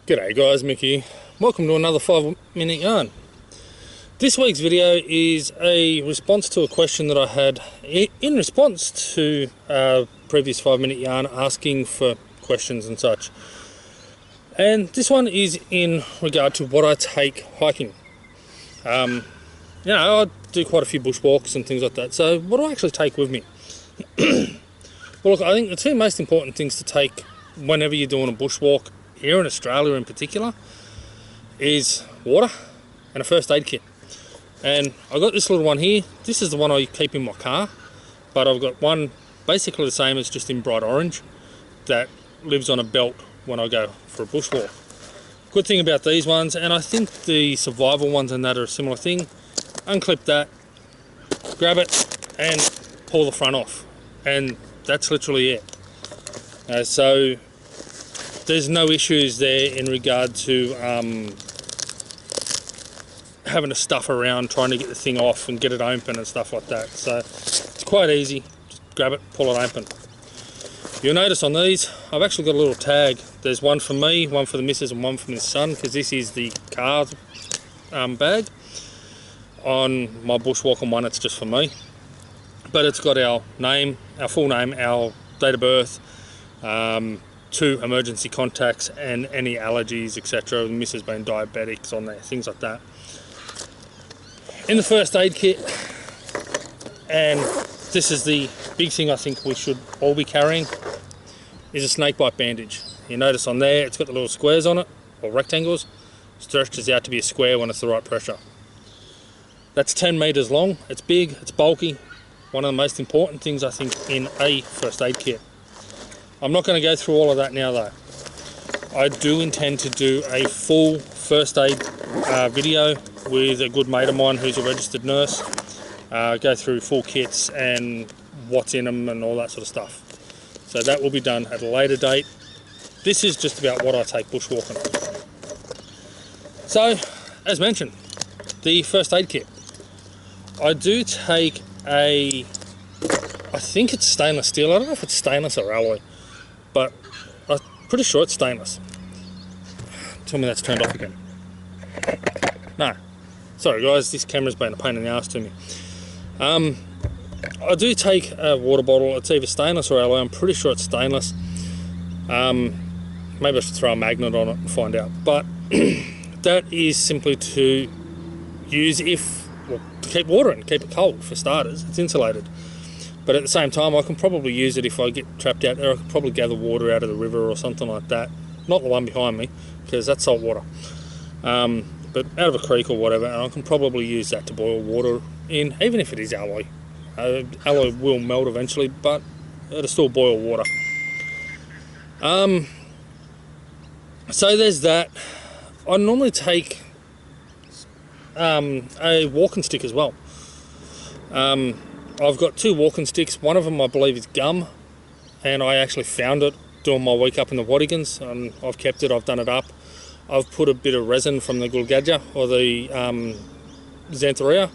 G'day guys, Mick here. Welcome to another 5-minute yarn. This week's video is a response to a question that I had in response to a previous 5-minute yarn asking for questions and such. And this one is in regard to what I take hiking. I do quite a few bushwalks and things like that, so what do I actually take with me? Well, look, I think the two most important things to take whenever you're doing a bushwalk, here in Australia in particular, is water and a first aid kit. And I've got this little one here. This is the one I keep in my car, but I've got one basically the same as just in bright orange that lives on a belt when I go for a bushwalk. Good thing about these ones, and I think the survival ones and that are a similar thing, unclip that, grab it and pull the front off, and that's literally it. So there's no issues there in regard to having to stuff around trying to get the thing off and get it open and stuff like that. So it's quite easy, just grab it, pull it open. You'll notice on these I've actually got a little tag. There's one for me, one for the missus and one for my son, because this is the car bag. On my bushwalking one it's just for me, but it's got our name, our full name, our date of birth, 2 emergency contacts and any allergies, etc. The missus being diabetics on there, things like that. In the first aid kit, and this is the big thing I think we should all be carrying, is a snake bite bandage. You notice on there it's got the little squares on it, or rectangles, stretches out to be a square when it's the right pressure. That's 10 meters long, it's big, it's bulky, one of the most important things I think in a first aid kit. I'm not going to go through all of that now though. I do intend to do a full first aid video with a good mate of mine who's a registered nurse. Go through full kits and what's in them and all that sort of stuff. So that will be done at a later date. This is just about what I take bushwalking. So, as mentioned, the first aid kit. I do take I think it's stainless steel. I don't know if it's stainless or alloy, but I'm pretty sure it's stainless. Tell me that's turned off again. No. Sorry guys, this camera's been a pain in the ass to me. I do take a water bottle. It's either stainless or alloy. I'm pretty sure it's stainless. Maybe I should throw a magnet on it and find out. But that is simply to use to keep water in, keep it cold for starters. It's insulated. But at the same time, I can probably use it if I get trapped out there. I could probably gather water out of the river or something like that. Not the one behind me, because that's salt water. But out of a creek or whatever, and I can probably use that to boil water in, even if it is alloy. Alloy will melt eventually, but it'll still boil water. So there's that. I normally take a walking stick as well. I've got 2 walking sticks. One of them I believe is gum, and I actually found it doing my week up in the Wadigans, and I've kept it, I've done it up. I've put a bit of resin from the Gulgadja or the Xanthoria,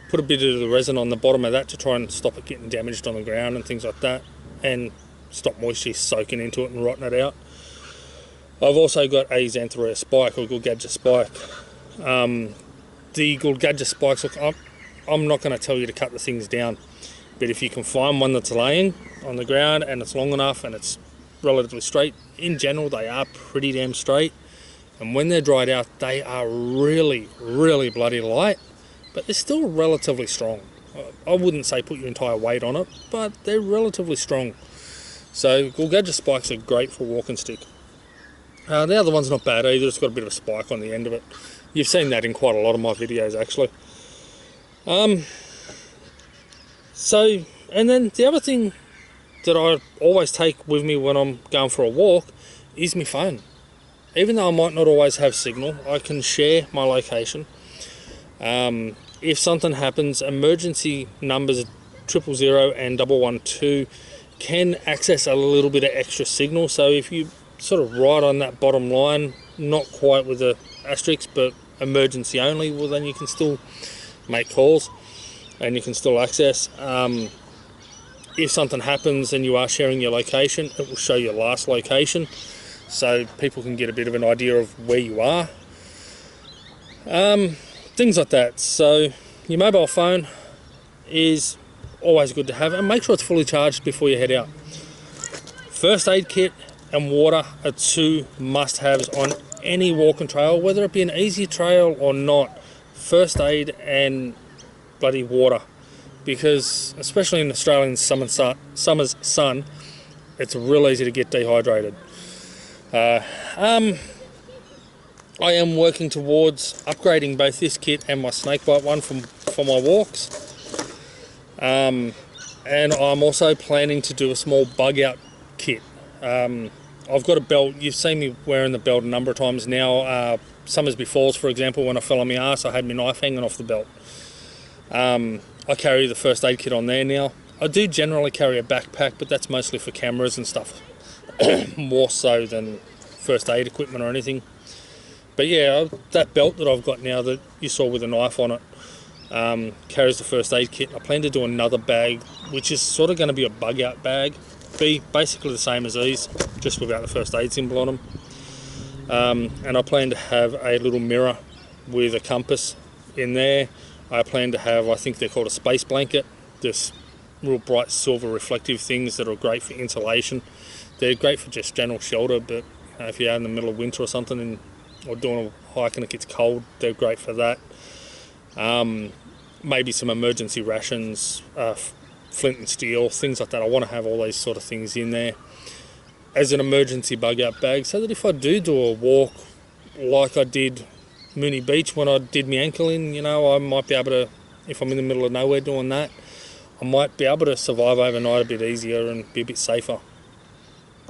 put a bit of the resin on the bottom of that to try and stop it getting damaged on the ground and things like that, and stop moisture soaking into it and rotting it out. I've also got a Xanthoria spike or Gulgadja spike. The Gulgadja spikes, look, I'm not going to tell you to cut the things down, but if you can find one that's laying on the ground and it's long enough and it's relatively straight, in general they are pretty damn straight, and when they're dried out they are really, really bloody light, but they're still relatively strong. I wouldn't say put your entire weight on it, but they're relatively strong. So Gulgadja spikes are great for walking stick. The other one's not bad either, it's got a bit of a spike on the end of it. You've seen that in quite a lot of my videos actually. And then the other thing that I always take with me when I'm going for a walk is my phone. Even though I might not always have signal, I can share my location. If something happens, emergency numbers 000 and 112 can access a little bit of extra signal. So if you sort of right on that bottom line, not quite with the asterisk, but emergency only, well then you can still make calls and you can still access. If something happens and you are sharing your location, it will show your last location. so people can get a bit of an idea of where you are. Things like that. So your mobile phone is always good to have, and make sure it's fully charged before you head out. First aid kit and water are two must-haves on any walking trail, whether it be an easy trail or not. First aid and bloody water, because especially in Australian summer's sun, it's real easy to get dehydrated. I am working towards upgrading both this kit and my snakebite one for my walks. And I'm also planning to do a small bug out kit. I've got a belt. You've seen me wearing the belt a number of times now. Summers Befalls, for example, when I fell on my ass, I had my knife hanging off the belt. I carry the first aid kit on there now. I do generally carry a backpack, but that's mostly for cameras and stuff, more so than first aid equipment or anything. But yeah, that belt that I've got now that you saw with a knife on it carries the first aid kit. I plan to do another bag, which is sort of going to be a bug out bag. Be basically the same as these, just without the first aid symbol on them. And I plan to have a little mirror with a compass in there. I plan to have, I think they're called a space blanket, this real bright silver reflective things that are great for insulation. They're great for just general shelter, but if you're out in the middle of winter or something or doing a hike and it gets cold, they're great for that. Maybe some emergency rations, flint and steel, things like that. I want to have all these sort of things in there as an emergency bug out bag, so that if I do a walk like I did Moonee Beach when I did my ankle in, you know, I might be able to, if I'm in the middle of nowhere doing that, I might be able to survive overnight a bit easier and be a bit safer,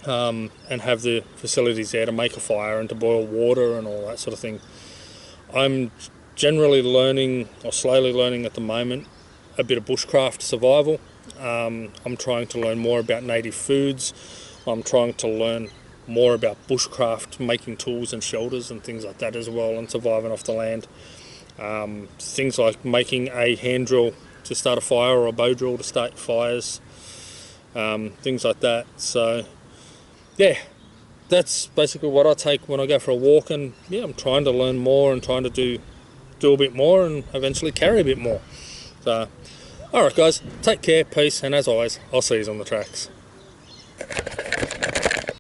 and have the facilities there to make a fire and to boil water and all that sort of thing. I'm generally learning, or slowly learning at the moment, a bit of bushcraft survival. I'm trying to learn more about native foods. I'm trying to learn more about bushcraft, making tools and shelters and things like that as well, and surviving off the land. Things like making a hand drill to start a fire or a bow drill to start fires, things like that. So yeah, that's basically what I take when I go for a walk, and yeah, I'm trying to learn more and trying to do a bit more and eventually carry a bit more. So alright guys, take care, peace, and as always, I'll see you on the tracks.